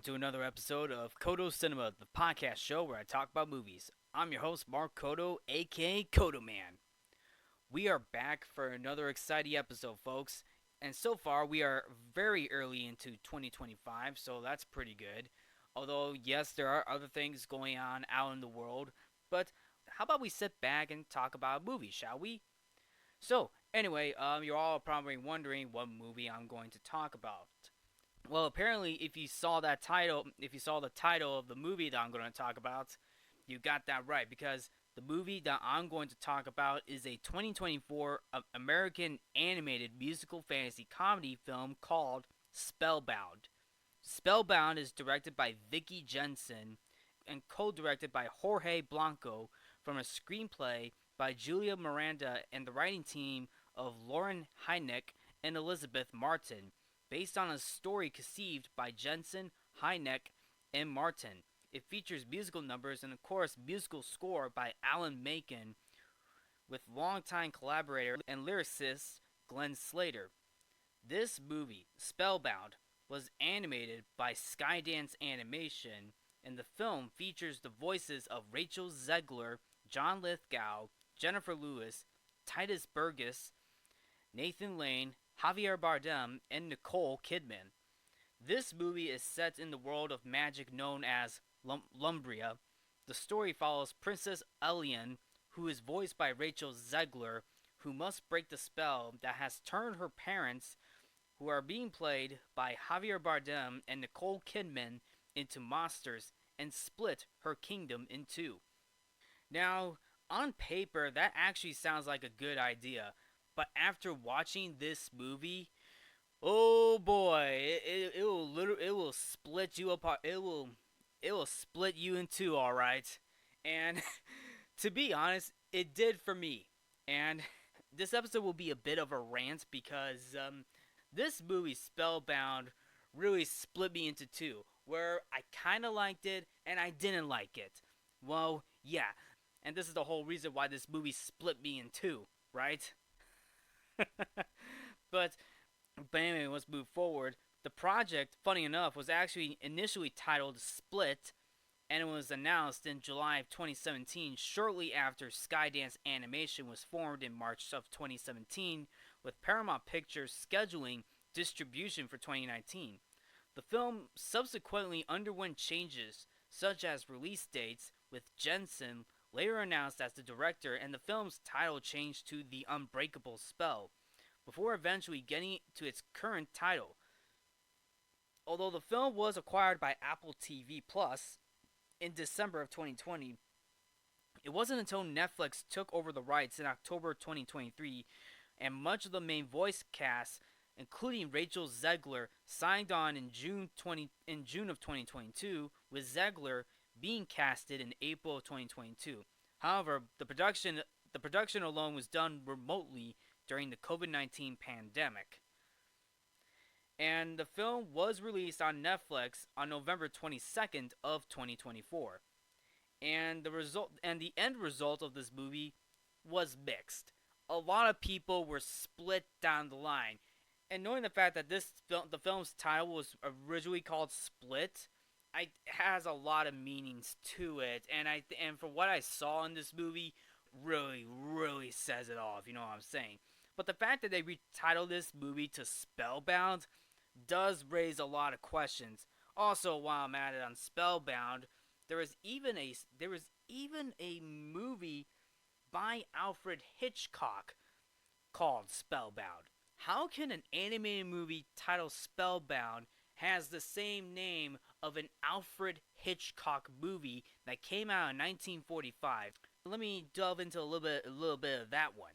to another episode of Codo Cinema, the podcast show where I talk about movies. I'm your host, Mark Codo, aka Codoman. We are back for another exciting episode, folks. And so far, we are very early into 2025, so that's pretty good. Although, yes, there are other things going on out in the world, but how about we sit back and talk about movies, shall we? So, anyway, you're all probably wondering what movie I'm going to talk about. Well, apparently, if you saw the title of the movie that I'm going to talk about, you got that right because the movie that I'm going to talk about is a 2024 American animated musical fantasy comedy film called Spellbound. Spellbound is directed by Vicky Jensen and co-directed by Jorge Blanco from a screenplay by Julia Miranda and the writing team of Lauren Hynek and Elizabeth Martin, based on a story conceived by Jensen, Hynek, and Martin. It features musical numbers and, of course, musical score by Alan Menken, with longtime collaborator and lyricist Glenn Slater. This movie, Spellbound, was animated by Skydance Animation, and the film features the voices of Rachel Zegler, John Lithgow, Jennifer Lewis, Titus Burgess, Nathan Lane, Javier Bardem, and Nicole Kidman. This movie is set in the world of magic known as Lumbria. The story follows Princess Elian, who is voiced by Rachel Zegler, who must break the spell that has turned her parents, who are being played by Javier Bardem and Nicole Kidman, into monsters and split her kingdom in two. Now, on paper, that actually sounds like a good idea, but after watching this movie, oh boy, it will split you apart. It will split you in two, all right. And to be honest, it did for me. And this episode will be a bit of a rant because this movie Spellbound really split me into two, where I kind of liked it and I didn't like it. Well, yeah, and this is the whole reason why this movie split me in two, right? but but anyway, let's move forward. The project, funny enough, was actually initially titled Split, and it was announced in July of 2017, shortly after Skydance Animation was formed in March of 2017, with Paramount Pictures scheduling distribution for 2019. The film subsequently underwent changes, such as release dates, with Jensen later announced as the director, and the film's title changed to The Unbreakable Spell, before eventually getting to its current title. Although the film was acquired by Apple TV Plus in December of 2020, it wasn't until Netflix took over the rights in October 2023 and much of the main voice cast, including Rachel Zegler, signed on in June of 2022, with Zegler being casted in April of 2022. However, the production alone was done remotely during the COVID-19 pandemic. And the film was released on Netflix on November 22nd of 2024. And the end result of this movie was mixed. A lot of people were split down the line. And knowing the fact that the film's title was originally called Split, it has a lot of meanings to it, and for what I saw in this movie, really, really says it all, if you know what I'm saying. But the fact that they retitled this movie to Spellbound does raise a lot of questions. Also, while I'm at it on Spellbound, there was even a movie by Alfred Hitchcock called Spellbound. How can an animated movie titled Spellbound has the same name of an Alfred Hitchcock movie that came out in 1945? Let me delve into a little bit of that one.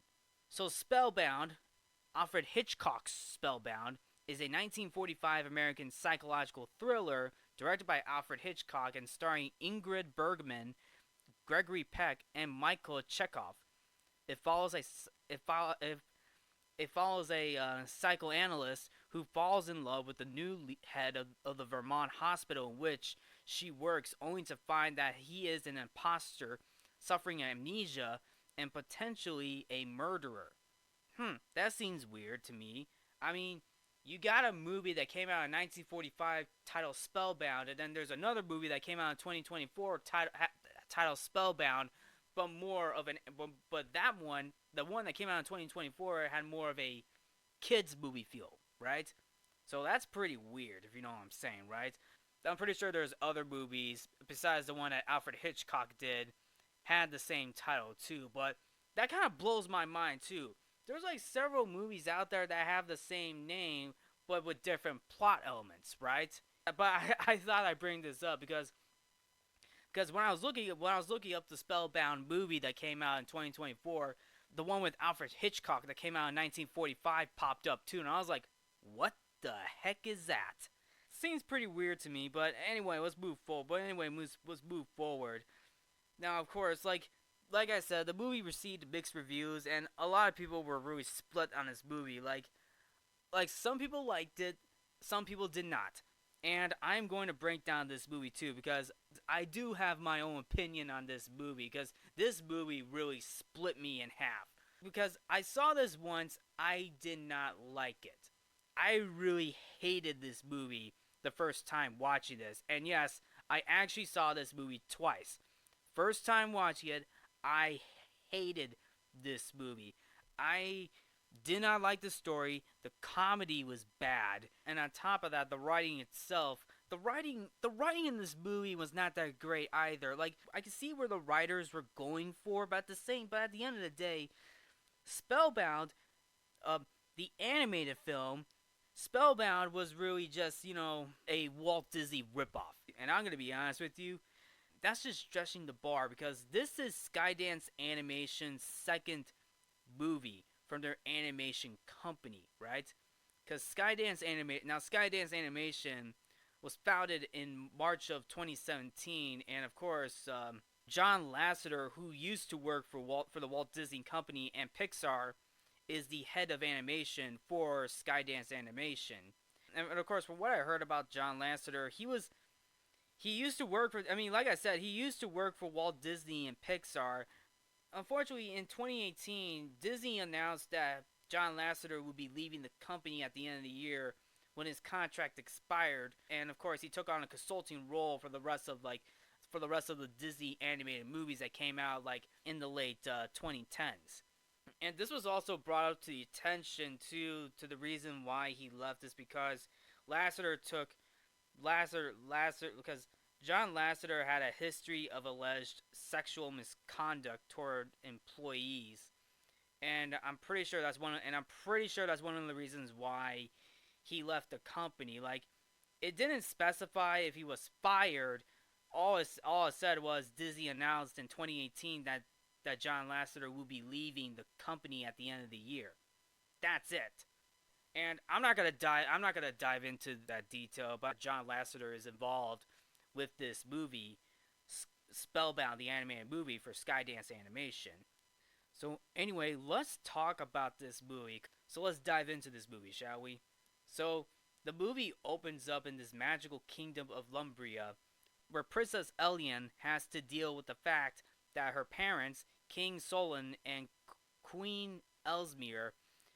So Spellbound, Alfred Hitchcock's Spellbound, is a 1945 American psychological thriller directed by Alfred Hitchcock and starring Ingrid Bergman, Gregory Peck, and Michael Chekhov. It follows a it, follow, it follows a psychoanalyst who falls in love with the new head of the Vermont hospital in which she works, only to find that he is an imposter suffering amnesia and potentially a murderer. That seems weird to me. I mean, You got a movie that came out in 1945 titled Spellbound, and then there's another movie that came out in 2024 titled Spellbound, but more of an but that one, the one that came out in 2024, had more of a kids movie feel, right? So that's pretty weird, if you know what I'm saying, right? I'm pretty sure there's other movies besides the one that Alfred Hitchcock did had the same title too, but that kind of blows my mind too. There's like several movies out there that have the same name but with different plot elements, right? But I thought I'd bring this up because when I was looking up the Spellbound movie that came out in 2024, the one with Alfred Hitchcock that came out in 1945 popped up too, and I was like, what the heck is that? Seems pretty weird to me, but anyway, let's move forward. Let's move forward. Now, of course, like I said, the movie received mixed reviews, and a lot of people were really split on this movie. Like some people liked it, some people did not. And I'm going to break down this movie too because I do have my own opinion on this movie because this movie really split me in half. Because I saw this once, I did not like it. I really hated this movie the first time watching this. And yes, I actually saw this movie twice. First time watching it, I hated this movie. I did not like the story. The comedy was bad, and on top of that, the writing itself, the writing in this movie was not that great either. Like I could see where the writers were going for, but at the end of the day, Spellbound, uh, the animated film, Spellbound was really just a Walt Disney ripoff. And I'm gonna be honest with you, that's just stretching the bar because this is Skydance Animation's second movie from their animation company, right? Because Skydance Animation was founded in March of 2017, and of course, John Lasseter, who used to work for the Walt Disney Company and Pixar, is the head of animation for Skydance Animation. And of course, from what I heard about John Lasseter, he used to work for. I mean, like I said, he used to work for Walt Disney and Pixar. Unfortunately, in 2018, Disney announced that John Lasseter would be leaving the company at the end of the year when his contract expired, and of course, he took on a consulting role for the rest of the Disney animated movies that came out like in the late 2010s. And this was also brought up to the attention to the reason why he left is because Lasseter took Lasseter because John Lasseter had a history of alleged sexual misconduct toward employees, and I'm pretty sure that's one of the reasons why he left the company. Like, it didn't specify if he was fired. All it said was Disney announced in 2018 that John Lasseter will be leaving the company at the end of the year. That's it. And I'm not gonna dive into that detail about John Lasseter is involved with this movie, Spellbound, the animated movie for Skydance Animation. So anyway, let's talk about this movie. So let's dive into this movie, shall we? So the movie opens up in this magical kingdom of Lumbria, where Princess Elian has to deal with the fact that her parents, King Solon and Queen Elsmere,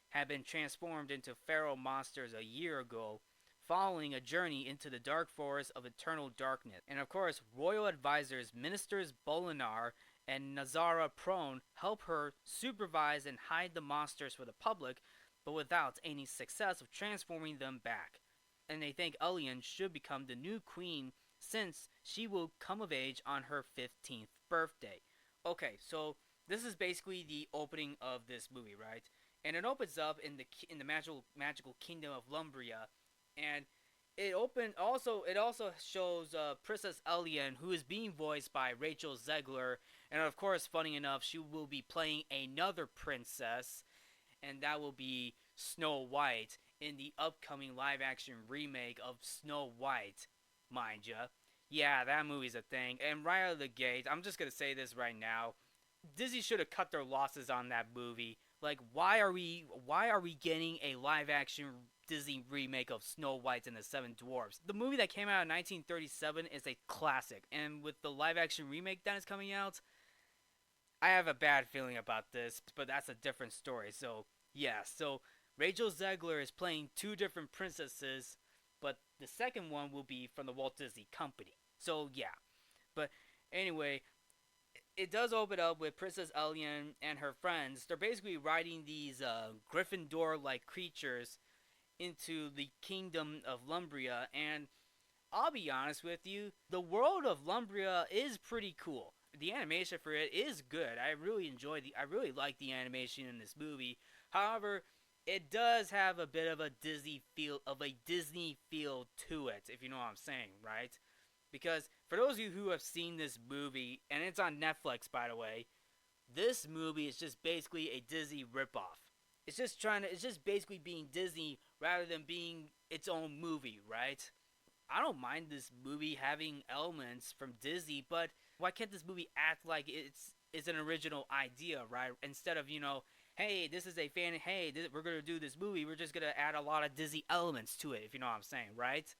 had been transformed into feral monsters a year ago, following a journey into the dark forest of eternal darkness. And of course, royal advisors Ministers Bolinar and Nazara Prone help her supervise and hide the monsters for the public, but without any success of transforming them back. And they think Elian should become the new queen since she will come of age on her 15th birthday. Okay, so this is basically the opening of this movie, right? And it opens up in the magical kingdom of Lumbria, and it also shows Princess Elian, who is being voiced by Rachel Zegler, and of course, funny enough, she will be playing another princess, and that will be Snow White in the upcoming live action remake of Snow White, mind ya. Yeah, that movie's a thing. And right out of the gate, I'm just gonna say this right now. Disney should have cut their losses on that movie. Like, why are we getting a live action Disney remake of Snow White and the Seven Dwarfs? The movie that came out in 1937 is a classic, and with the live action remake that is coming out, I have a bad feeling about this, but that's a different story. So, yeah, so Rachel Zegler is playing two different princesses, but the second one will be from the Walt Disney Company. So yeah, but anyway, it does open up with Princess Elian and her friends. They're basically riding these Gryffindor-like creatures into the kingdom of Lumbria, and I'll be honest with you, the world of Lumbria is pretty cool. The animation for it is good. I really like the animation in this movie. However, it does have a bit of a Disney feel to it, if you know what I'm saying, right? Because for those of you who have seen this movie, and it's on Netflix by the way, this movie is just basically a Disney ripoff. It's just basically being Disney rather than being its own movie, right? I don't mind this movie having elements from Disney, but why can't this movie act like it's an original idea, right? Instead of, hey, this is a fan, hey, we're gonna do this movie, we're just gonna add a lot of Disney elements to it, if you know what I'm saying, right?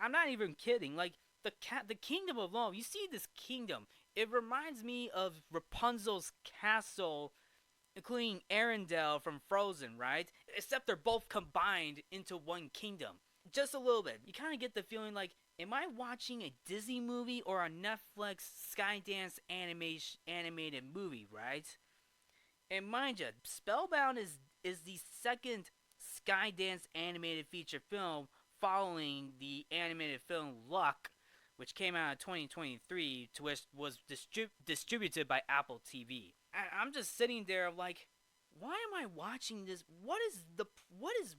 I'm not even kidding. Like the kingdom of Rome, you see this kingdom, it reminds me of Rapunzel's castle, including Arendelle from Frozen, right? Except they're both combined into one kingdom. Just a little bit. You kind of get the feeling like, am I watching a Disney movie or a Netflix Skydance animated movie, right? And mind you, Spellbound is the second Skydance animated feature film following the animated film Luck, which came out in 2023, to which was distributed by Apple TV. I'm just sitting there like, why am I watching this? What is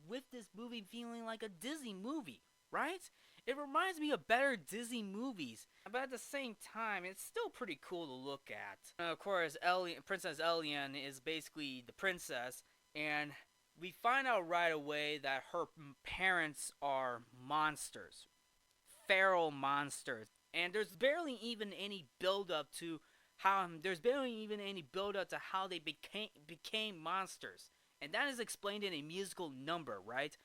with this movie feeling like a Disney movie, right? It reminds me of better Disney movies, but at the same time, it's still pretty cool to look at. And of course, Princess Elian is basically the princess, and we find out right away that her parents are monsters, feral monsters, and there's barely even any build up to how they became monsters, and that is explained in a musical number, right?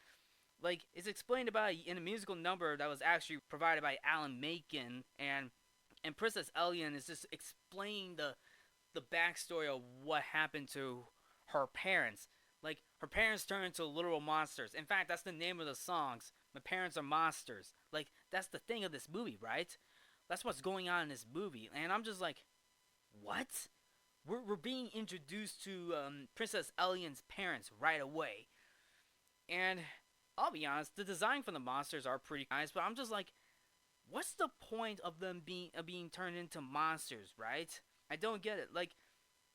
Like, it's explained in a musical number that was actually provided by Alan Menken, and Princess Elian is just explaining the backstory of what happened to her parents. Like, her parents turned into literal monsters. In fact, that's the name of the songs. My parents are monsters. Like, that's the thing of this movie, right? That's what's going on in this movie, and I'm just like, what? We're being introduced to Princess Elian's parents right away, and I'll be honest, the design for the monsters are pretty nice, but I'm just like, what's the point of them being turned into monsters, right? I don't get it.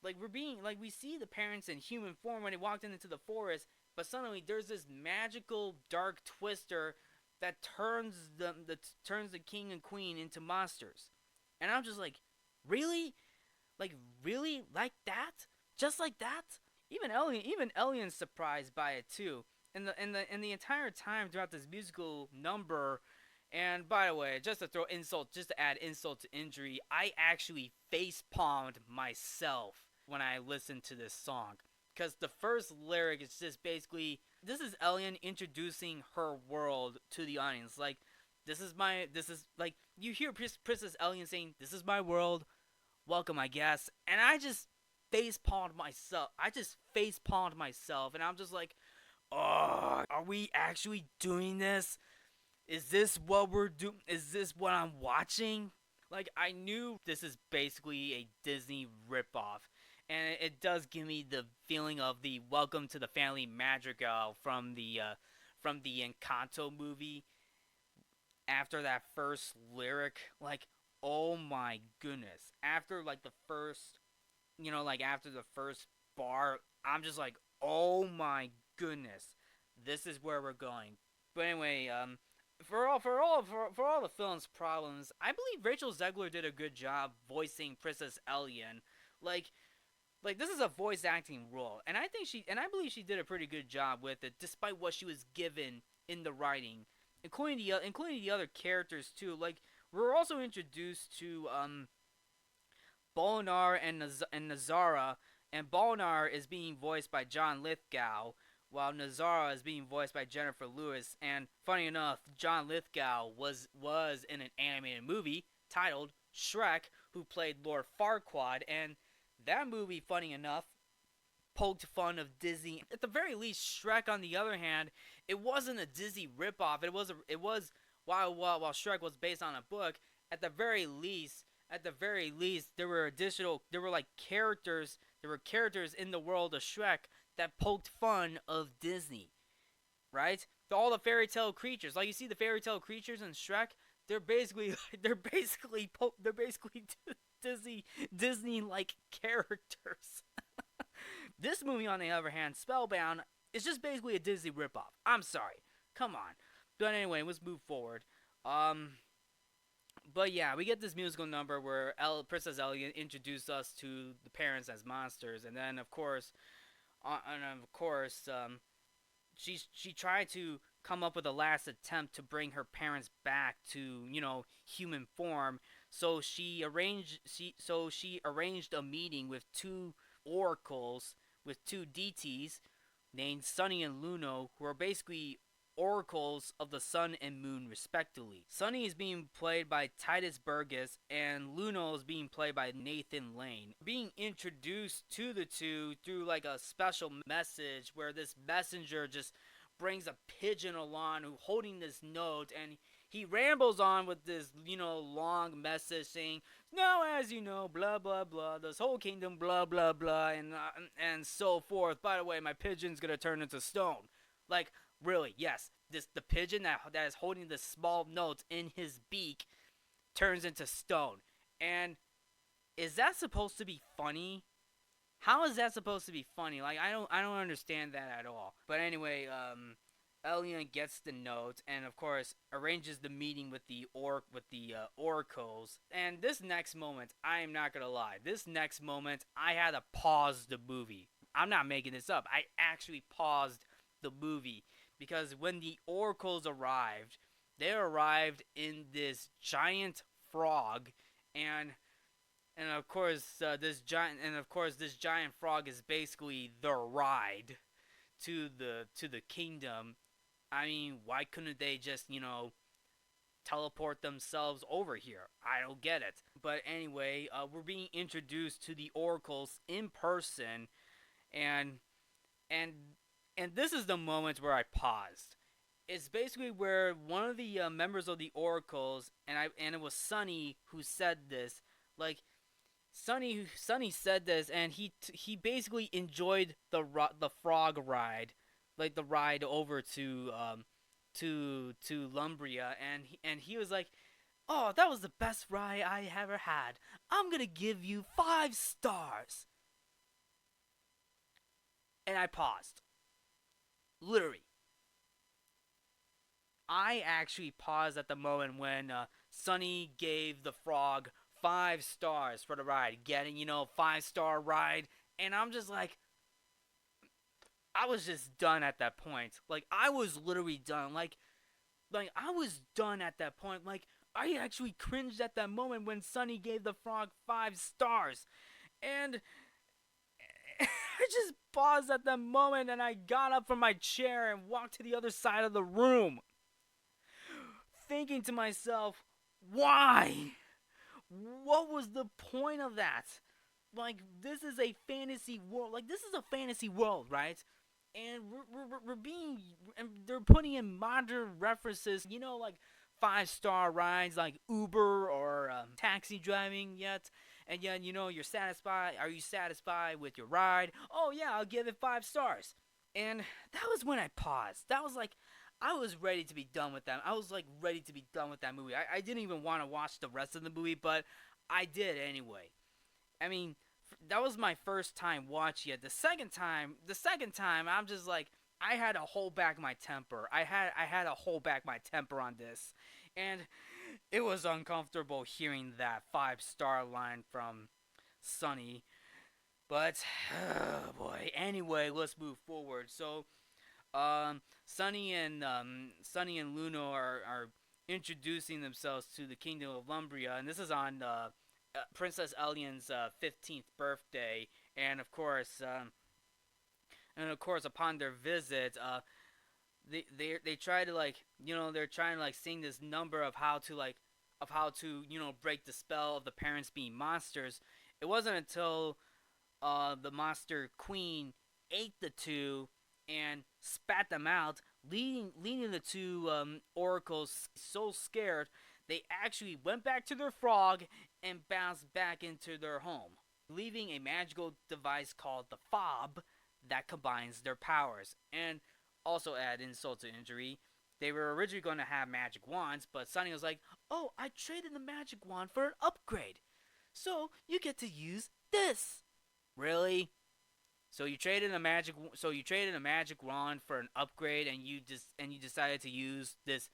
We see the parents in human form when they walked into the forest, but suddenly there's this magical dark twister that turns the king and queen into monsters, and I'm just like, really? Like, really? Like that? Just like that? Even Elian's surprised by it too. And the entire time throughout this musical number, and by the way, just to add insult to injury, I actually face palmed myself when I listened to this song. Because the first lyric is just basically, this is Elian introducing her world to the audience. Like, you hear Princess Elian saying, "This is my world, welcome, I guess," and I just face palmed myself. And I'm just like, oh, are we actually doing this? Is this what we're doing? Is this what I'm watching? Like, I knew this is basically a Disney ripoff, and it does give me the feeling of the Welcome to the Family Madrigal from the Encanto movie. After that first lyric, like, oh my goodness! After the first bar, I'm just like, oh my goodness, this is where we're going. But anyway, for all the film's problems, I believe Rachel Zegler did a good job voicing Princess Elian. Like this is a voice acting role, and I believe she did a pretty good job with it, despite what she was given in the writing, including the other characters too. Like, we're also introduced to Bolinar and Nazara, and Bolinar is being voiced by John Lithgow, while Nazara is being voiced by Jennifer Lewis. And funny enough, John Lithgow was in an animated movie titled Shrek, who played Lord Farquaad, and that movie, funny enough, poked fun of Disney. At the very least, Shrek, on the other hand, it wasn't a Disney ripoff. It was while Shrek was based on a book. At the very least, there were like characters. There were characters in the world of Shrek that poked fun of Disney, right? All the fairy tale creatures, like you see the fairy tale creatures in Shrek, they're basically they're basically Disney like characters. This movie, on the other hand, Spellbound, is just basically a Disney ripoff. I'm sorry, come on. But anyway, let's move forward. Um, but yeah, we get this musical number where Princess Elliot introduced us to the parents as monsters, and then of course, she tried to come up with a last attempt to bring her parents back to human form. So she arranged a meeting with two oracles, with two deities named Sunny and Luno, who are basically oracles of the sun and moon respectively. Sunny is being played by Titus Burgess and Luno is being played by Nathan Lane. Being introduced to the two through like a special message where this messenger just brings a pigeon along who holding this note, and he rambles on with this long message saying, now as you know, blah blah blah, this whole kingdom, blah blah blah, and so forth. By the way, my pigeon's gonna turn into stone. Like, really, yes, the pigeon that is holding the small notes in his beak turns into stone. And is that supposed to be funny? How is that supposed to be funny? Like, I don't understand that at all. But anyway, Elian gets the note and of course arranges the meeting with the oracles. And this next moment, I am not gonna lie, this next moment I had to pause the movie. I'm not making this up. I actually paused the movie because when the oracles arrived, they arrived in this giant frog, and this giant frog is basically the ride to the kingdom. I mean, why couldn't they just teleport themselves over here? I don't get it. But anyway, we're being introduced to the oracles in person, and and and this is the moment where I paused. It's basically where one of the members of the oracles, and it was Sunny who said this. Like, Sunny said this, and he basically enjoyed the frog ride, like the ride over to Lumbria, and he was like, "Oh, that was the best ride I ever had. I'm gonna give you 5 stars." And I paused. Literally, I actually paused at the moment when Sunny gave the frog 5 stars for the ride, getting 5-star ride, and I'm just like, I was just done at that point. Like, I was literally done. Like I was done at that point. Like, I actually cringed at that moment when Sunny gave the frog 5 stars, and I just paused at that moment, and I got up from my chair and walked to the other side of the room, thinking to myself, why? What was the point of that? Like, this is a fantasy world. Like, this is a fantasy world, right? And and they're putting in modern references, like 5-star rides, like Uber or taxi driving yet. And yet, you're satisfied. Are you satisfied with your ride? Oh yeah, I'll give it 5 stars. And that was when I paused. That was like, I was ready to be done with that. I was like ready to be done with that movie. I didn't even want to watch the rest of the movie, but I did anyway. I mean, that was my first time watching it. The second time, I'm just like, I had to hold back my temper. I had to hold back my temper on this, and it was uncomfortable hearing that 5-star line from Sunny. But oh boy. Anyway, let's move forward. So, Sunny and Luno are introducing themselves to the kingdom of Lumbria, and this is on Princess Elian's 15th birthday, and of course, upon their visit, they try to they're trying to sing this number of how to break the spell of the parents being monsters. It wasn't until the monster queen ate the two and spat them out, leading the two oracles so scared they actually went back to their frog and bounced back into their home, leaving a magical device called the fob that combines their powers. And also add insult to injury, they were originally going to have magic wands, but Sunny was like, "Oh, I traded the magic wand for an upgrade, so you get to use this." Really? So you traded a magic wand for an upgrade, and you decided to use this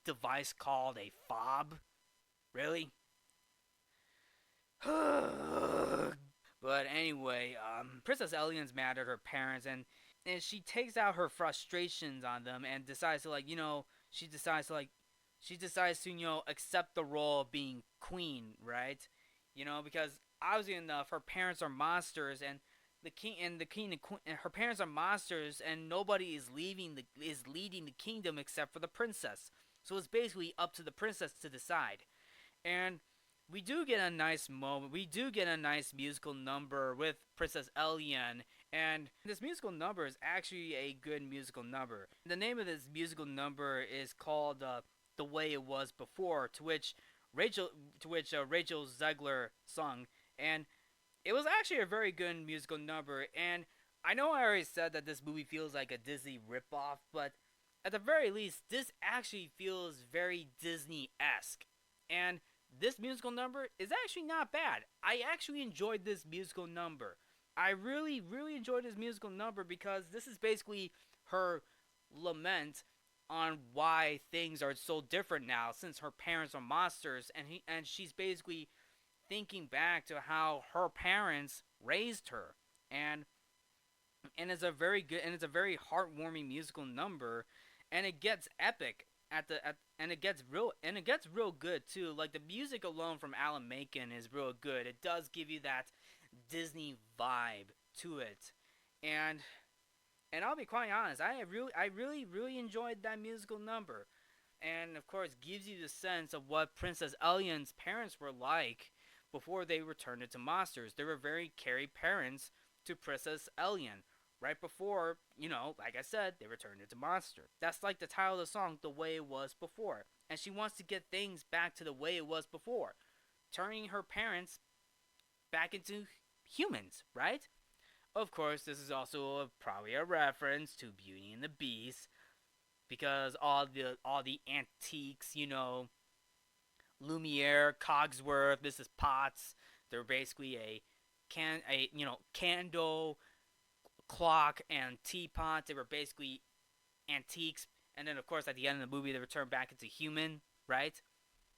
device called a fob? Really? But anyway, Princess Elian's mad at her parents, and she takes out her frustrations on them and decides to she decides to accept the role of being queen, right? Because obviously enough, her parents are monsters, and the king and queen, and her parents are monsters, and nobody is leading the kingdom except for the princess. So it's basically up to the princess to decide. And we do get a nice moment. We do get a nice musical number with Princess Elian, and this musical number is actually a good musical number. The name of this musical number is called "The Way It Was Before," Rachel, Rachel Zegler sung, and it was actually a very good musical number. And I know I already said that this movie feels like a Disney ripoff, but at the very least, this actually feels very Disney-esque. And this musical number is actually not bad. I actually enjoyed this musical number. I really, really enjoyed this musical number because this is basically her lament on why things are so different now since her parents are monsters, and she's basically thinking back to how her parents raised her. And it's a very good and it's a very heartwarming musical number, and it gets epic and it gets real good too. Like, the music alone from Alan Menken is real good. It does give you that Disney vibe to it. And and I'll be quite honest, I really enjoyed that musical number. And of course gives you the sense of what Princess Elian's parents were like before they returned into monsters. They were very caring parents to Princess Elian. Right before, like I said, they returned into monster. That's like the title of the song, "The Way It Was Before." And she wants to get things back to the way it was before, turning her parents back into humans, right? Of course, this is also probably a reference to Beauty and the Beast, because all the antiques, Lumiere, Cogsworth, Mrs. Potts, they're basically candle, clock, and teapot. They were basically antiques, and then of course at the end of the movie they return back into human, right?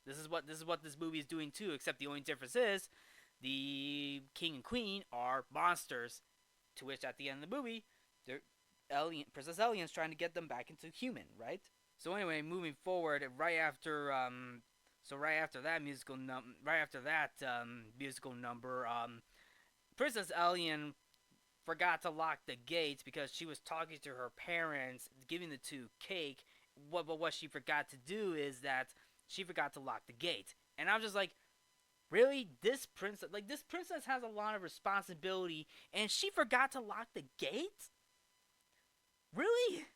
This is what this movie is doing too, except the only difference is the king and queen are monsters, to which at the end of the movie, Princess Elian's trying to get them back into human, right? So anyway, moving forward, right after that musical number, Princess Elian forgot to lock the gates because she was talking to her parents, giving the two cake. What she forgot to do is that she forgot to lock the gate. And I'm just like, really? This princess has a lot of responsibility, and she forgot to lock the gate? Really?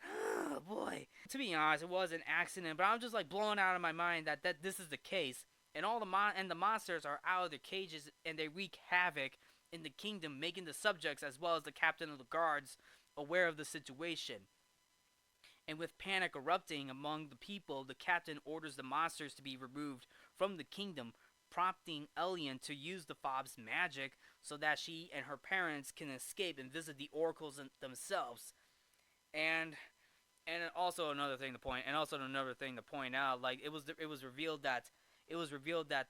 Oh boy. To be honest, it was an accident, but I'm just like blown out of my mind that this is the case. And the monsters are out of their cages, and they wreak havoc in the kingdom, making the subjects as well as the captain of the guards aware of the situation. And with panic erupting among the people, the captain orders the monsters to be removed from the kingdom, prompting Elian to use the fob's magic so that she and her parents can escape and visit the oracles themselves. And another thing to point out, like, it was revealed that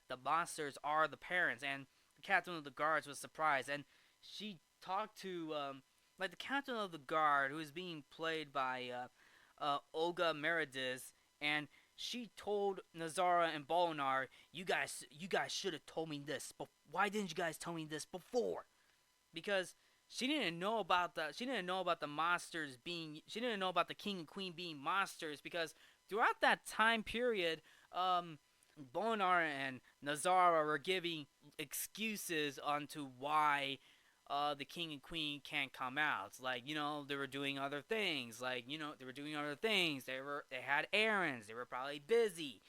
the monsters are the parents, and the captain of the guards was surprised, and she talked to the captain of the guard, who is being played by Olga Meredith, and she told Nazara and Bolinar, you guys should have told me this. But why didn't you guys tell me this before? Because she didn't know about the monsters being. She didn't know about the king and queen being monsters, because throughout that time period, Bolinar and Nazara were giving excuses onto why the king and queen can't come out. Like, they were doing other things. They had errands. They were probably busy.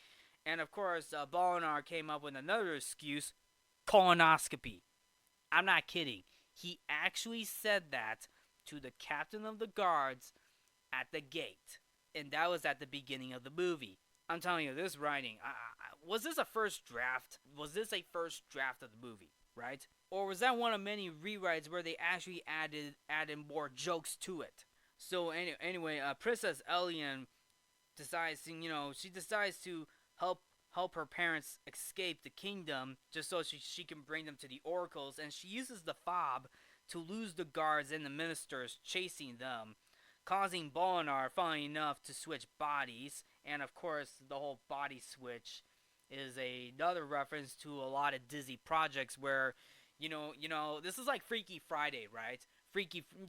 And of course, Bolinar came up with another excuse: colonoscopy. I'm not kidding. He actually said that to the captain of the guards at the gate, and that was at the beginning of the movie. I'm telling you, this writing, was this a first draft? Was this a first draft of the movie, right? Or was that one of many rewrites where they actually added more jokes to it? So anyway, Princess Elian she decides to help her parents escape the kingdom just so she can bring them to the oracles, and she uses the fob to lose the guards and the ministers chasing them, causing Bolinar, funnily enough, to switch bodies. And of course, the whole body switch is another reference to a lot of Disney projects where, this is like Freaky Friday, right?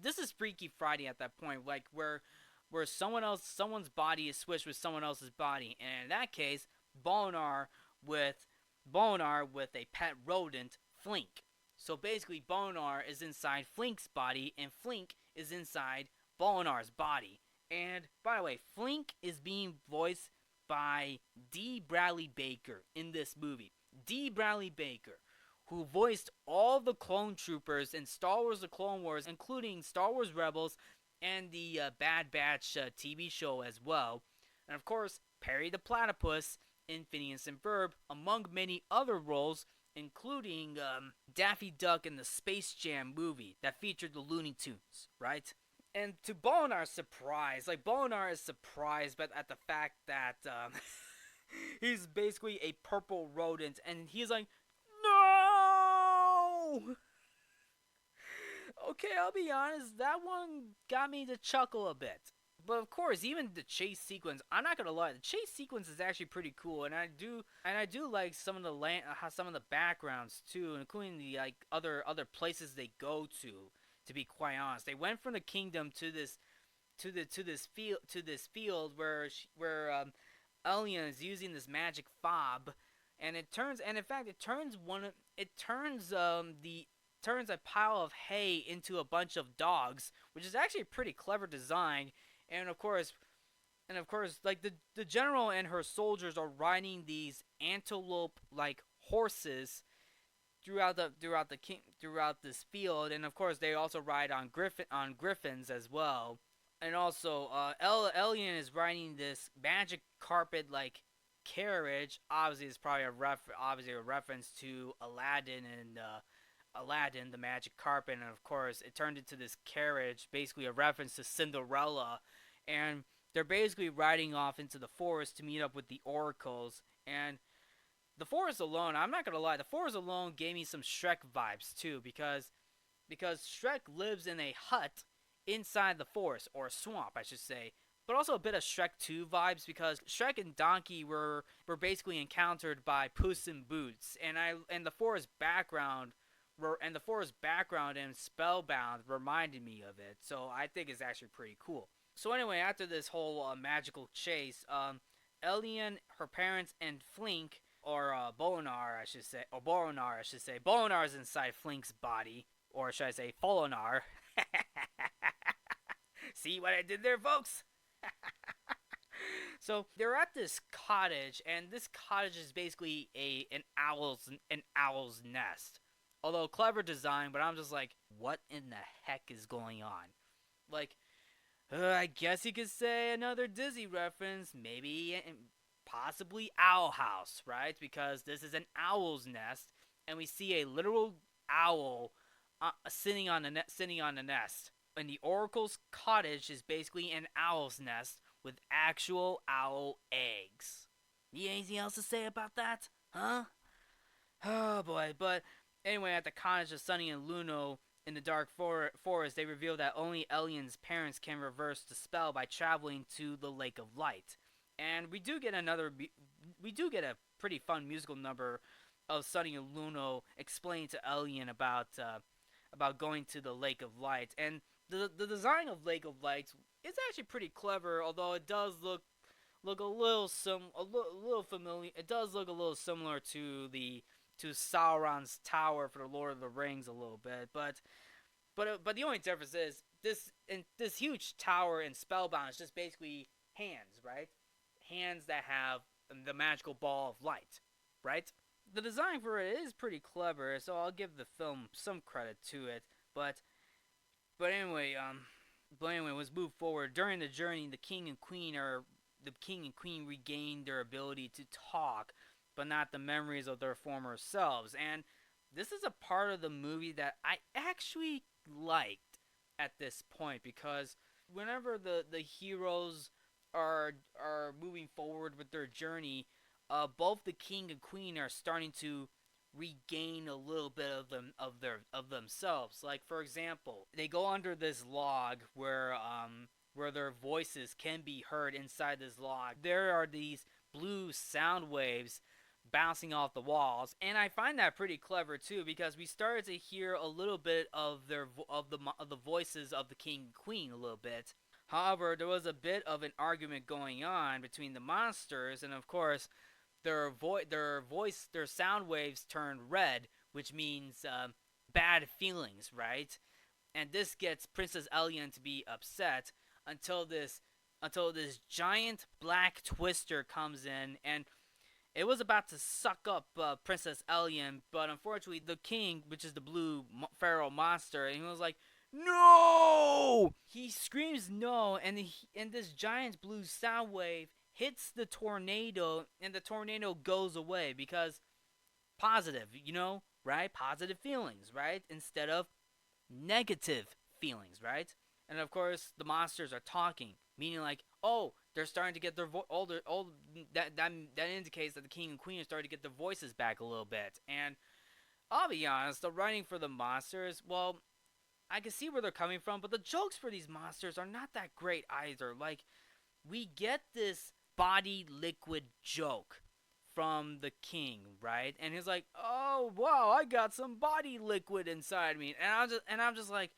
This is Freaky Friday at that point, like where someone's body is switched with someone else's body, and in that case, Bolinar with a pet rodent, Flink. So basically, Bolinar is inside Flink's body, and Flink is inside Bolinar's body. And by the way, Flink is being voiced by D. Bradley Baker in this movie. D. Bradley Baker, who voiced all the clone troopers in Star Wars: The Clone Wars, including Star Wars Rebels and the Bad Batch TV show as well. And of course, Perry the Platypus in Phineas and Ferb, among many other roles, including Daffy Duck in the Space Jam movie that featured the Looney Tunes, right? And to Bolinar's surprise, Bolinar is surprised at the fact that he's basically a purple rodent, and he's like, no! Okay, I'll be honest, that one got me to chuckle a bit. But of course, even the chase sequence, I'm not gonna lie, the chase sequence is actually pretty cool, and I do like some of the backgrounds too, including the other places they go to. To be quite honest, they went from the kingdom to this field where Elian is using this magic fob, and it turns a pile of hay into a bunch of dogs, which is actually a pretty clever design. And of course, like the general and her soldiers are riding these antelope-like horses throughout this field, and of course they also ride on griffins as well. And also, Elian is riding this magic carpet-like carriage. Obviously, it's probably a reference to Aladdin and Aladdin, the magic carpet, and of course it turned into this carriage, basically a reference to Cinderella. And they're basically riding off into the forest to meet up with the oracles. And the forest alone, I'm not gonna lie, the forest alone gave me some Shrek vibes too, because Shrek lives in a hut inside the forest, or a swamp I should say, but also a bit of Shrek 2 vibes, because Shrek and Donkey were basically encountered by Puss in Boots, and the forest background in Spellbound reminded me of it, so I think it's actually pretty cool. So anyway, after this whole magical chase, Elian, her parents, and Flink, or Bolinar, I should say, Bolinar is inside Flink's body, or should I say Folinar. See what I did there, folks? So they're at this cottage, and this cottage is basically an owl's nest. Although clever design, but I'm just like, what in the heck is going on? Like, I guess you could say another Disney reference, maybe, possibly Owl House, right? Because this is an owl's nest, and we see a literal owl sitting on the nest. And the Oracle's cottage is basically an owl's nest with actual owl eggs. Anything else to say about that? Huh? Oh boy, but anyway, at the cottage of Sunny and Luno in the dark forest, they reveal that only Elian's parents can reverse the spell by traveling to the Lake of Light. And we do get a pretty fun musical number of Sunny and Luno explaining to Elian about going to the Lake of Light. And the design of Lake of Light is actually pretty clever, although it does look a little familiar. It does look a little similar to Sauron's tower for the Lord of the Rings a little bit, but But the only difference is this huge tower in Spellbound is just basically hands, right? Hands that have the magical ball of light, right? The design for it is pretty clever, so I'll give the film some credit to it. But but anyway, let's move forward. During the journey, the king and queen regain their ability to talk, but not the memories of their former selves. And this is a part of the movie that I actually liked at this point because whenever the heroes are moving forward with their journey, both the king and queen are starting to regain a little bit of themselves. Like for example, they go under this log where their voices can be heard inside this log. There are these blue sound waves bouncing off the walls, and I find that pretty clever too because we started to hear a little bit of the voices of the king and queen a little bit. However, there was a bit of an argument going on between the monsters, and of course, their sound waves turned red, which means bad feelings, right? And this gets Princess Elian to be upset until this giant black twister comes in, and it was about to suck up Princess Elian, but unfortunately the king, which is the blue feral monster, and he was like, "No!" He screams no, and this giant blue sound wave hits the tornado, and the tornado goes away because positive, right? Positive feelings, right? Instead of negative feelings, right? And of course, the monsters are talking, meaning like, oh, they're starting to get their that indicates that the king and queen are starting to get their voices back a little bit. And I'll be honest, the writing for the monsters, well, I can see where they're coming from, but the jokes for these monsters are not that great either. Like, we get this body liquid joke from the king, right? And he's like, "Oh wow, I got some body liquid inside me," and I'm just like,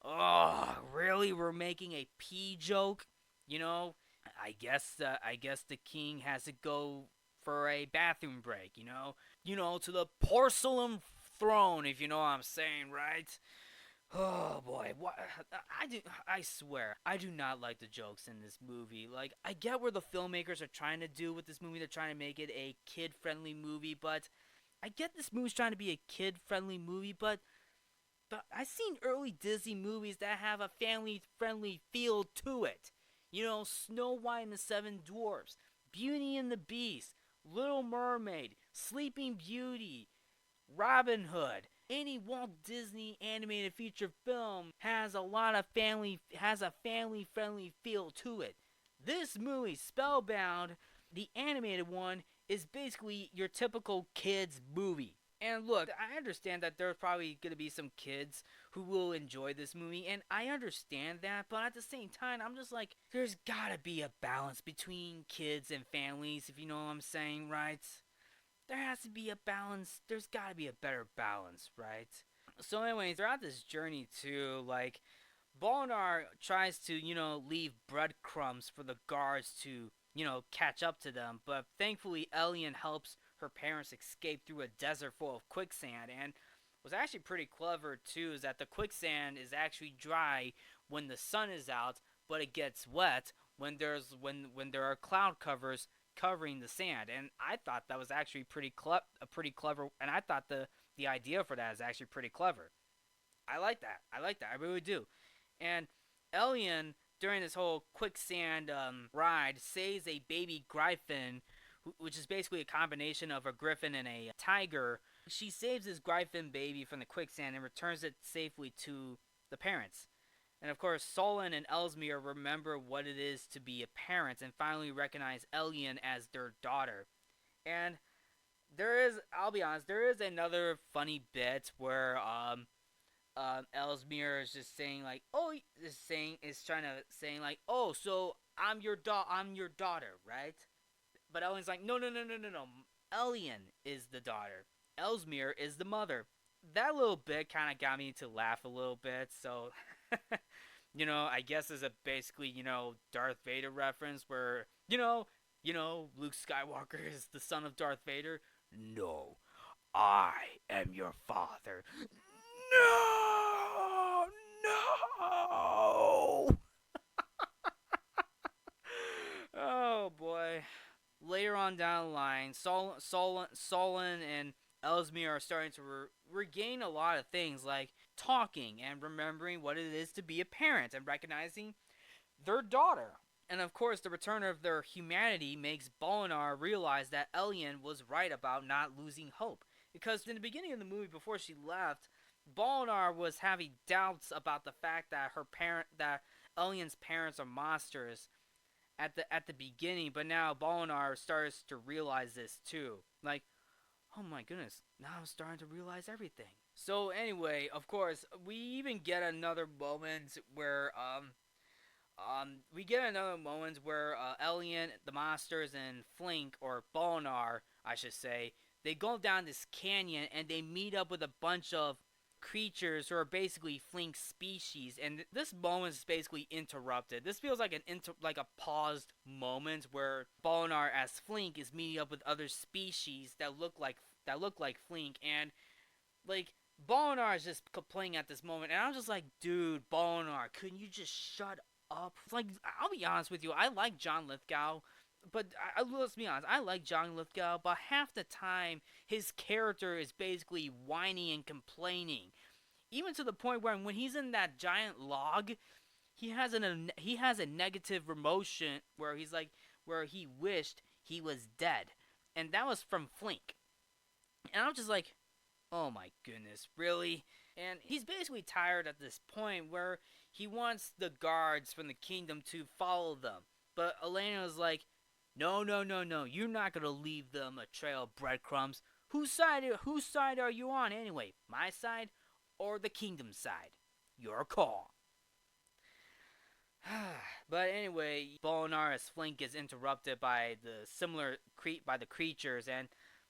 "Oh, really? We're making a pee joke?" You know? I guess the king has to go for a bathroom break. To the porcelain throne, if you know what I'm saying, right? Oh boy, what I swear, I do not like the jokes in this movie. Like, I get where the filmmakers are trying to do with this movie. They're trying to make it a kid-friendly movie, but I get this movie's trying to be a kid-friendly movie, but I've seen early Disney movies that have a family-friendly feel to it. Snow White and the Seven Dwarfs, Beauty and the Beast, Little Mermaid, Sleeping Beauty, Robin Hood. Any Walt Disney animated feature film has a family friendly feel to it. This movie, Spellbound, the animated one, is basically your typical kids movie. And look, I understand that there's probably going to be some kids who will enjoy this movie, and I understand that, but at the same time, I'm just like, there's gotta be a balance between kids and families, if you know what I'm saying, right? There has to be a balance. There's got to be a better balance, right? So, anyways, throughout this journey, too, like, Bolnar tries to, leave breadcrumbs for the guards to, catch up to them, but thankfully, Elian helps her parents escape through a desert full of quicksand, and what's actually pretty clever, too, is that the quicksand is actually dry when the sun is out, but it gets wet when there are cloud covers covering the sand, and I thought that was actually pretty clever, and I thought the idea for that is actually pretty clever. I like that. I like that. I really do. And Elian, during this whole quicksand ride, saves a baby griffin, which is basically a combination of a griffin and a tiger. She saves this griffin baby from the quicksand and returns it safely to the parents. And of course, Solon and Elsmere remember what it is to be a parent and finally recognize Elian as their daughter. And I'll be honest, there is another funny bit where Elsmere is just saying like, oh, is trying to saying like, oh, so I'm your daughter, right? But Elian's like, no, no, no, no, no, no. Elian is the daughter. Elsmere is the mother. That little bit kind of got me to laugh a little bit. So, I guess is a basically, Darth Vader reference where, Luke Skywalker is the son of Darth Vader. No, I am your father. No, Oh boy. Later on down the line, Solon and Ellesmere are starting to regain a lot of things like talking and remembering what it is to be a parent and recognizing their daughter. And of course, the return of their humanity makes Bolinar realize that Elian was right about not losing hope. Because in the beginning of the movie, before she left, Bolinar was having doubts about the fact that that Elian's parents are monsters at the beginning, but now Bolinar starts to realize this too. Like, oh my goodness, now I'm starting to realize everything. So anyway, of course, we even get another moment where Elian, the monsters, and Flink, or Bolinar, I should say, they go down this canyon and they meet up with a bunch of creatures who are basically Flink's species, and this moment is basically interrupted. This feels like like a paused moment where Bolinar as Flink is meeting up with other species that look like Flink, and like Bolinar is just complaining at this moment, and I'm just like, dude, Bolinar, couldn't you just shut up? Like, I'll be honest with you, I like John Lithgow, but let's be honest, I like John Lithgow, but half the time his character is basically whining and complaining, even to the point where when he's in that giant log, he has a negative emotion where he's like where he wished he was dead, and that was from Flink, and I'm just like, oh my goodness, really? And he's basically tired at this point where he wants the guards from the kingdom to follow them. But Elena's like, no, no, no, no, you're not gonna leave them a trail of breadcrumbs. Whose side are you on anyway? My side or the kingdom's side? Your call. But anyway, Bolinaris Flink is interrupted by the creatures, and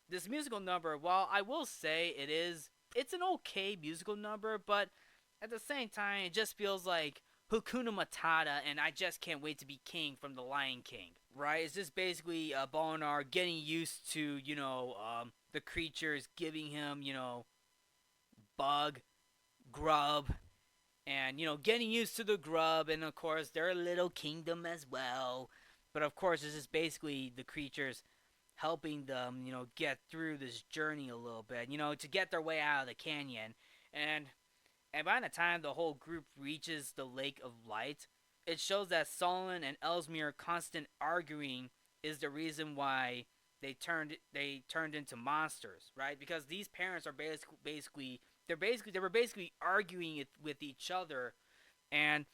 this musical number, while I will say it's an okay musical number, but at the same time it just feels like Hakuna Matata and I Just Can't Wait to Be King from The Lion King, right? It's just basically Bolinar getting used to, the creatures giving him, bug, grub, and getting used to the grub, and of course their little kingdom as well. But of course this is basically the creatures helping them get through this journey a little bit, to get their way out of the canyon. And by the time the whole group reaches the Lake of Light, it shows that Solon and Ellesmere constant arguing is the reason why they turned into monsters, right? Because these parents are they were basically arguing it with each other, and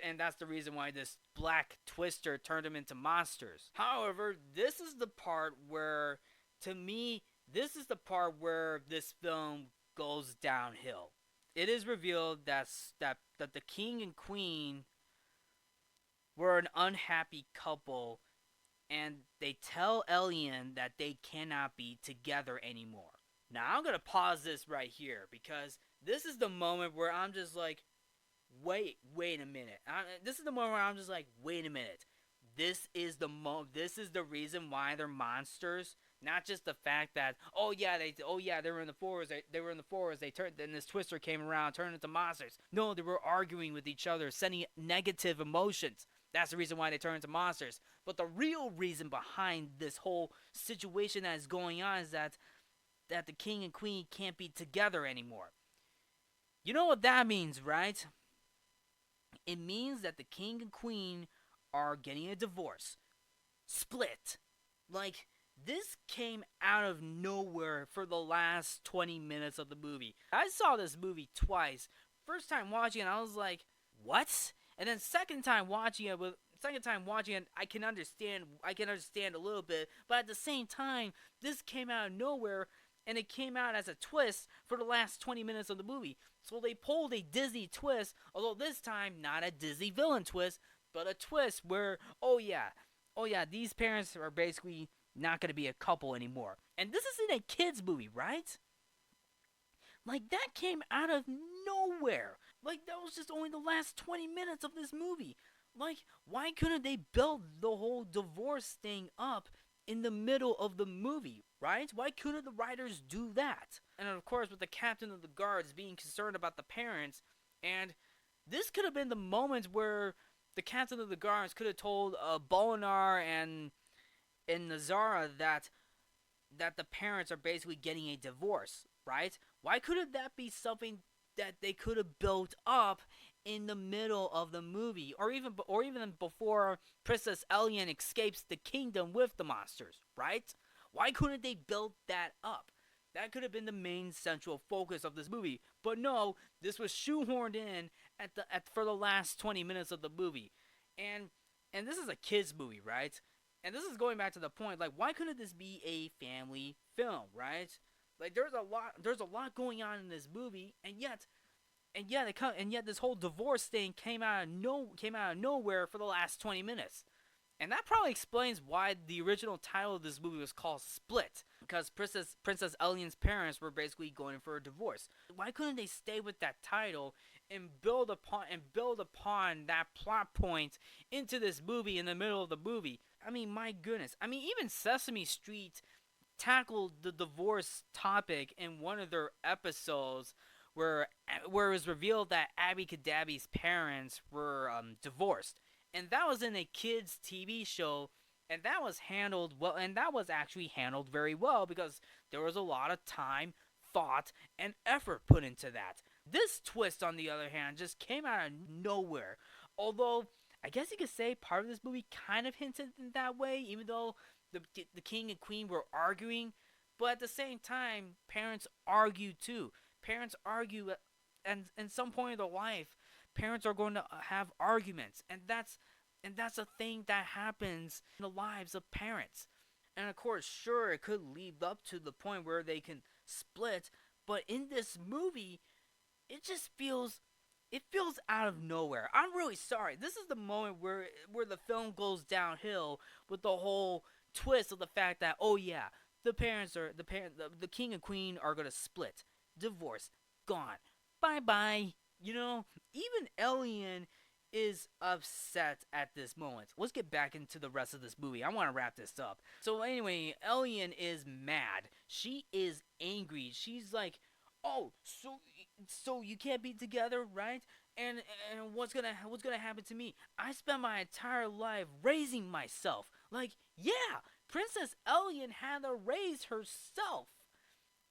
and that's the reason why this black twister turned them into monsters. However, this is the part where, to me, this film goes downhill. It is revealed that the king and queen were an unhappy couple, and they tell Elian that they cannot be together anymore. Now I'm gonna pause this right here because this is the moment where I'm just like, wait a minute. This is the moment where I'm just like, wait a minute. This is the reason why they're monsters. Not just the fact that they were in the forest. They were in the forest. Then this twister came around, turned into monsters. No, they were arguing with each other, sending negative emotions. That's the reason why they turned into monsters. But the real reason behind this whole situation that is going on is that the king and queen can't be together anymore. You know what that means, right? It means that the king and queen are getting a divorce. Split. Like, this came out of nowhere for the last 20 minutes of the movie. I saw this movie twice. First time watching it, I was like, what? And then second time watching it, I can understand a little bit, but at the same time, this came out of nowhere, and it came out as a twist for the last 20 minutes of the movie. So they pulled a Disney twist, although this time not a Disney villain twist, but a twist where, oh yeah, these parents are basically not going to be a couple anymore. And this isn't a kids movie, right? Like, that came out of nowhere. Like, that was just only the last 20 minutes of this movie. Like, why couldn't they build the whole divorce thing up in the middle of the movie, right? Why couldn't the writers do that? And of course, with the captain of the guards being concerned about the parents, and This could have been the moment where the captain of the guards could have told Bolinar and Nazara that the parents are basically getting a divorce, right? Why couldn't that be something that they could have built up in the middle of the movie, or even before Princess Elian escapes the kingdom with the monsters, right? Why couldn't they build that up? That could have been the main central focus of this movie, but no, this was shoehorned in for the last 20 minutes of the movie, and this is a kids movie, right? And this is going back to the point, like, why couldn't this be a family film, right? Like, there's a lot going on in this movie, and yet this whole divorce thing came out of nowhere for the last 20 minutes. And that probably explains why the original title of this movie was called Split, because Princess Elian's parents were basically going for a divorce. Why couldn't they stay with that title and build upon that plot point into this movie in the middle of the movie? I mean, my goodness. I mean, even Sesame Street tackled the divorce topic in one of their episodes where it was revealed that Abby Cadabby's parents were divorced, and that was in a kids TV show, and that was handled well, and that was actually handled very well because there was a lot of time, thought, and effort put into that. This twist, on the other hand, just came out of nowhere. Although I guess you could say part of this movie kind of hinted in that way, even though the king and queen were arguing, but at the same time, parents argue too. Parents argue, and some point in their life, parents are going to have arguments, and that's a thing that happens in the lives of parents. And of course, sure, it could lead up to the point where they can split, but in this movie, it just feels out of nowhere. I'm really sorry. This is the moment where the film goes downhill with the whole twist of the fact that, oh yeah, the king and queen are gonna split, divorce, gone, bye bye. You know, even Elian is upset at this moment. Let's get back into the rest of this movie. I want to wrap this up. So anyway, Elian is mad. She is angry. She's like, "Oh, so you can't be together, right? And what's gonna happen to me? I spent my entire life raising myself. Like, yeah, Princess Elian had to raise herself.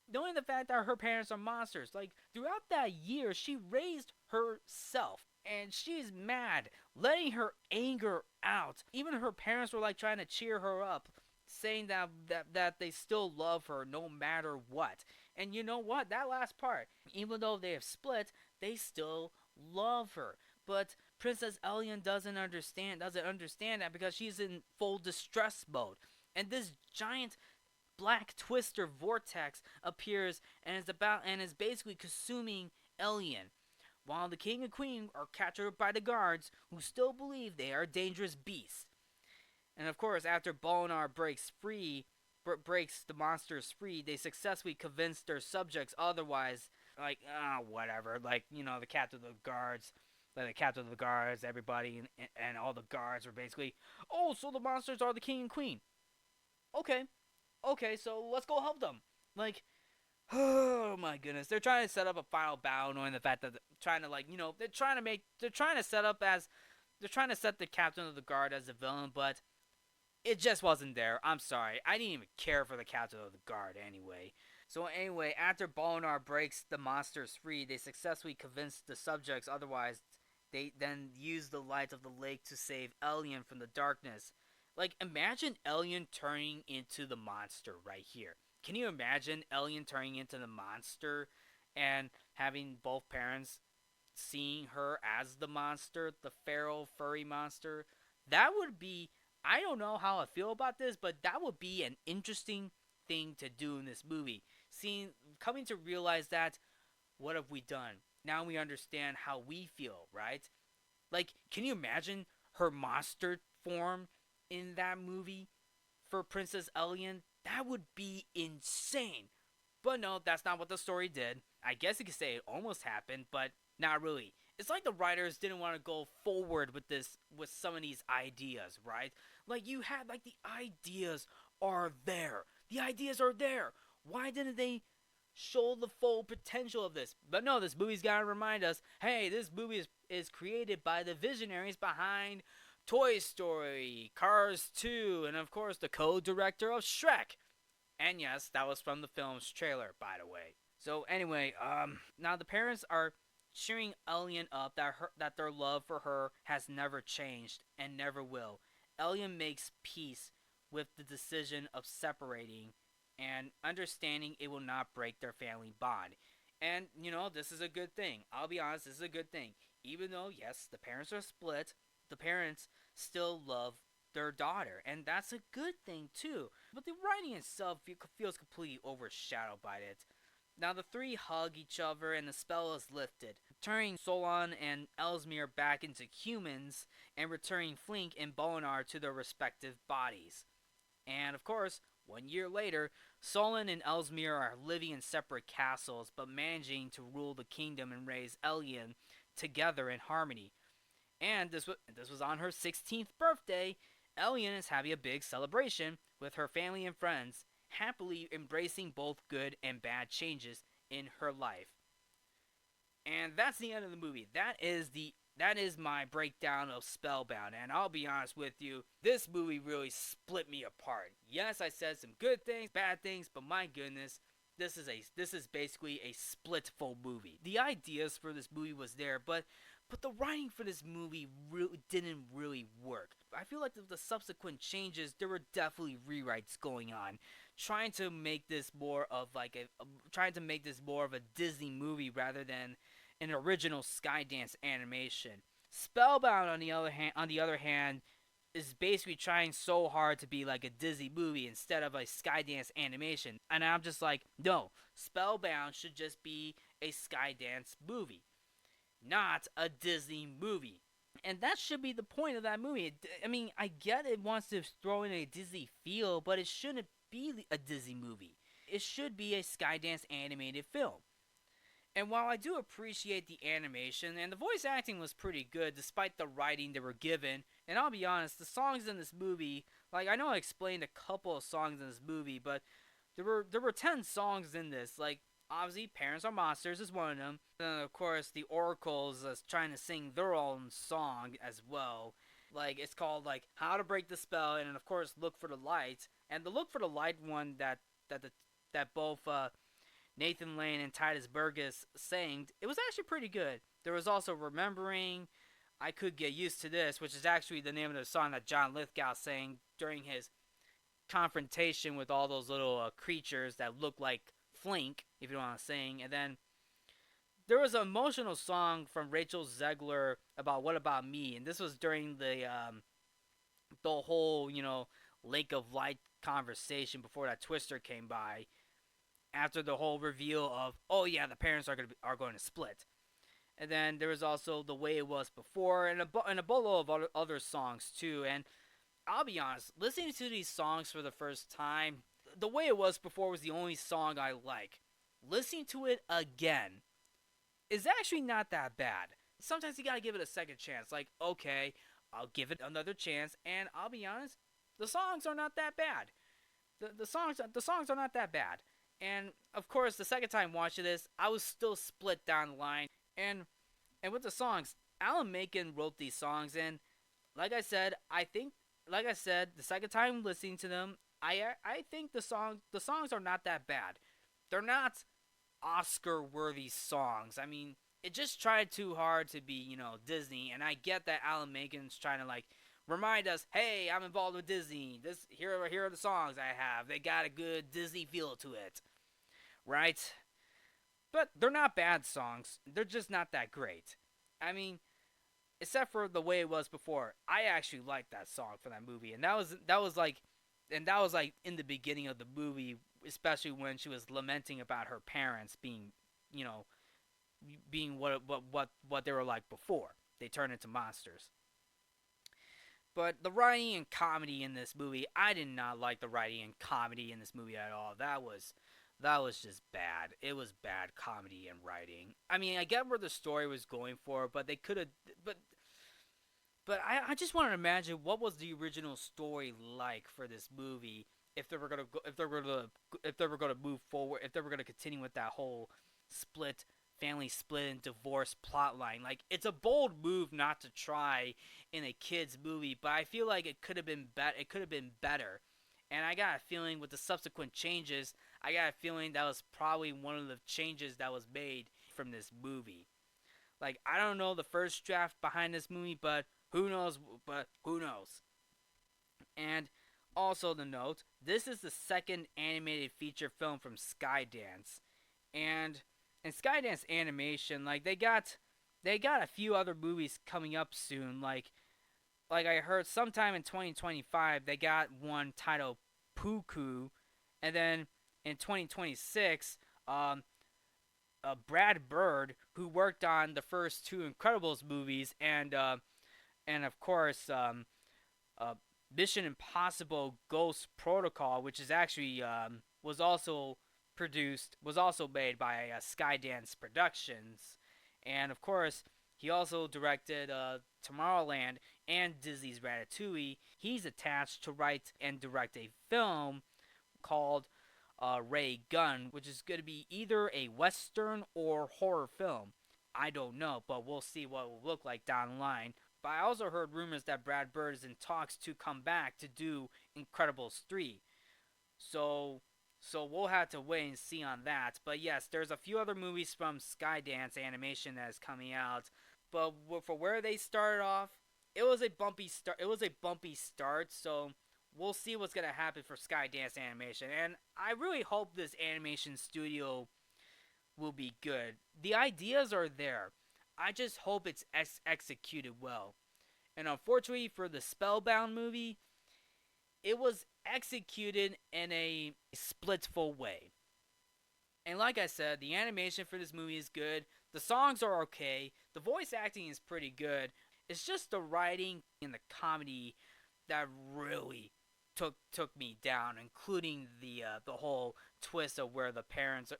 Knowing the fact that her parents are monsters. Like, throughout that year, she raised herself. And she's mad, letting her anger out. Even her parents were like trying to cheer her up, saying that they still love her no matter what. And you know what? That last part, even though they have split, they still love her. But Princess Elian doesn't understand that because she's in full distress mode. And this giant black twister vortex appears and is basically consuming Elian, while the king and queen are captured by the guards who still believe they are dangerous beasts. And of course, after Bolinar breaks the monsters free, they successfully convince their subjects otherwise. Like, whatever. Like, you know, the captain of the guards, everybody, and all the guards were basically, oh, so the monsters are the king and queen. Okay, so let's go help them. Like, oh my goodness, they're trying to set up a final battle, knowing the fact that they're trying to, like, you know, they're trying to set the captain of the guard as a villain, but it just wasn't there. I'm sorry, I didn't even care for the captain of the guard anyway. So anyway, after Bolinar breaks the monsters free, they successfully convince the subjects otherwise. They then use the light of the lake to save Elian from the darkness. Like, imagine Elian turning into the monster right here. Can you imagine Elian turning into the monster and having both parents seeing her as the monster, the feral furry monster? That would be, I don't know how I feel about this, but that would be an interesting thing to do in this movie. Coming to realize that, what have we done? Now we understand how we feel, right? Like, can you imagine her monster form in that movie for Princess Elian? That would be insane. But no, that's not what the story did. I guess you could say it almost happened, but not really. It's like the writers didn't want to go forward with some of these ideas, right? Like, you had, like, the ideas are there. The ideas are there. Why didn't they show the full potential of this. But no, this movie's got to remind us, hey, this movie is created by the visionaries behind Toy Story, Cars 2, and of course the co-director of Shrek. And yes, that was from the film's trailer, by the way. So anyway, now the parents are cheering Elian up that their love for her has never changed and never will. Elian makes peace with the decision of separating and understanding it will not break their family bond. And this is a good thing. I'll be honest, this is a good thing. Even though yes, the parents are split, the parents still love their daughter, and that's a good thing too. But the writing itself feels completely overshadowed by it. Now the three hug each other and the spell is lifted, turning Solon and Ellesmere back into humans and returning Flink and Bolinar to their respective bodies. And of course, 1 year later, Solon and Ellesmere are living in separate castles but managing to rule the kingdom and raise Elian together in harmony. And this was on her 16th birthday. Elian is having a big celebration with her family and friends, happily embracing both good and bad changes in her life. And that's the end of the movie. That is my breakdown of Spellbound. And I'll be honest with you, this movie really split me apart. Yes, I said some good things, bad things, but my goodness, this is basically a split full movie. The ideas for this movie was there, but the writing for this movie really didn't really work. I feel like the subsequent changes, there were definitely rewrites going on, trying to make this more of a Disney movie rather than an original Skydance animation. Spellbound, on the other hand, is basically trying so hard to be like a Disney movie instead of a Skydance animation, and I'm just like, no, Spellbound should just be a Skydance movie, not a Disney movie. And that should be the point of that movie. I mean, I get it wants to throw in a Disney feel, but it shouldn't be a Disney movie. It should be a Skydance animated film. And while I do appreciate the animation and the voice acting was pretty good despite the writing they were given, and I'll be honest, the songs in this movie, like I know I explained a couple of songs in this movie, but there were 10 songs in this. Like obviously, Parents Are Monsters is one of them. And of course, the Oracles is trying to sing their own song as well. Like it's called like How to Break the Spell, and of course, Look for the Light. And the Look for the Light one that both Nathan Lane and Titus Burgess sang, it was actually pretty good. There was also Remembering, I Could Get Used to This, which is actually the name of the song that John Lithgow sang during his confrontation with all those little creatures that look like Flink, if you want to sing. And then there was an emotional song from Rachel Zegler about What About Me, and this was during the whole Lake of Light conversation before that Twister came by. After the whole reveal of, oh yeah, the parents are going to split. And then there was also The Way It Was Before, and a bolo of other songs too. And I'll be honest, listening to these songs for the first time, The Way It Was Before was the only song I like. Listening to it again is actually not that bad. Sometimes you gotta give it a second chance. Like, okay, I'll give it another chance, and I'll be honest, the songs are not that bad. The songs are not that bad. And of course, the second time watching this, I was still split down the line. And with the songs, Alan Menken wrote these songs, and like I said, the second time listening to them, I think the songs are not that bad. They're not Oscar-worthy songs. I mean, it just tried too hard to be, Disney, and I get that Alan Menken's trying to like remind us, hey, I'm involved with Disney. Here are the songs I have. They got a good Disney feel to it, right? But they're not bad songs. They're just not that great. I mean, except for The Way It Was Before, I actually liked that song for that movie, and that was like in the beginning of the movie, especially when she was lamenting about her parents being, being what they were like before they turned into monsters. But the writing and comedy in this movie, I did not like the writing and comedy in this movie at all. That was just bad. It was bad comedy and writing. I mean, I get where the story was going for, but they could have. But I just want to imagine what was the original story like for this movie, if they were gonna go, if they were gonna move forward, if they were gonna continue with that whole split family split and divorce plot line. Like, it's a bold move not to try in a kids movie, but I feel like it could have been better. It could have been better. And I got a feeling with the subsequent changes, I got a feeling that was probably one of the changes that was made from this movie. Like, I don't know the first draft behind this movie, but who knows? But who knows? And also the note, this is the second animated feature film from Skydance. And in Skydance Animation, like they got a few other movies coming up soon. Like I heard sometime in 2025 they got one titled Puku, and then in 2026, Brad Bird, who worked on the first two Incredibles movies, and of course uh, Mission Impossible Ghost Protocol, which is actually was also made by Skydance Productions, and of course he also directed Tomorrowland and Disney's Ratatouille. He's attached to write and direct a film called Ray Gun, which is going to be either a western or horror film. I don't know, but we'll see what it will look like down the line. But I also heard rumors that Brad Bird is in talks to come back to do Incredibles 3. So so we'll have to wait and see on that. But yes, there's a few other movies from Skydance Animation that is coming out. But for where they started off, it was a bumpy start. It was a bumpy start. So we'll see what's gonna happen for Skydance Animation. And I really hope this animation studio will be good. The ideas are there. I just hope it's executed well. And unfortunately for the Spellbound movie, it was executed in a splitful way. And like I said, the animation for this movie is good. The songs are okay. The voice acting is pretty good. It's just the writing and the comedy that really took me down, including the whole twist of where the parents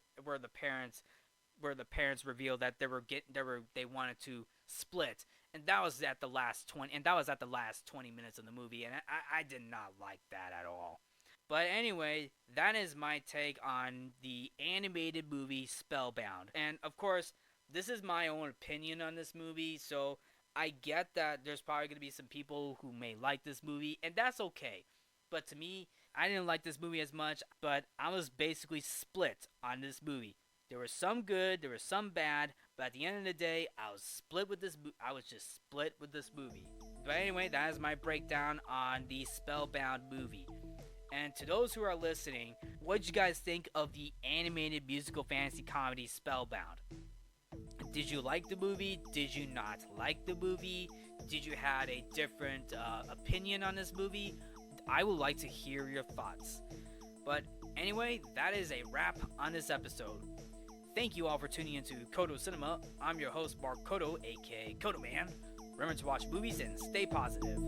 revealed that they wanted to split, and that was at the last 20 minutes of the movie, and I did not like that at all. But anyway, that is my take on the animated movie Spellbound. And of course, this is my own opinion on this movie, so I get that there's probably going to be some people who may like this movie, and that's okay. But to me, I didn't like this movie as much, but I was basically split on this movie. There was some good, there was some bad, but at the end of the day, I was just split with this movie. But anyway, that is my breakdown on the Spellbound movie. And to those who are listening, what did you guys think of the animated musical fantasy comedy Spellbound? Did you like the movie? Did you not like the movie? Did you have a different opinion on this movie? I would like to hear your thoughts. But anyway, that is a wrap on this episode. Thank you all for tuning into Codo Cinema. I'm your host, Mark Codo, aka Codoman. Remember to watch movies and stay positive.